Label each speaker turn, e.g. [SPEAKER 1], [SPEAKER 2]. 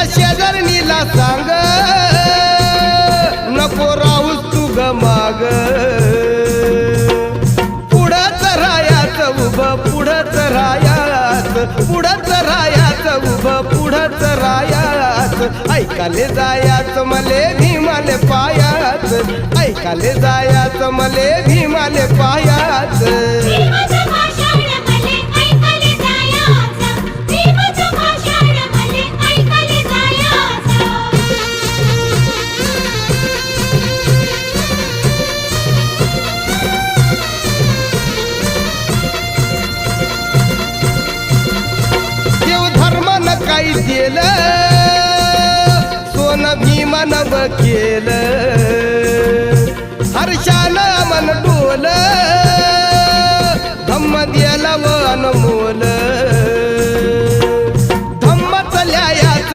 [SPEAKER 1] तुझ्या शेजारणीला सांग नको राहूस तू ग माग पुढंच रायाचं उभं पुढंच रायाचं पुढंच रायाचं उभं पुढंच रायाचं ऐकाले जायाचं मले भीमाले पायाचं ऐकाले जायाचं मले भीमाले पायाचं काही केलं सोनं भीमानं केलं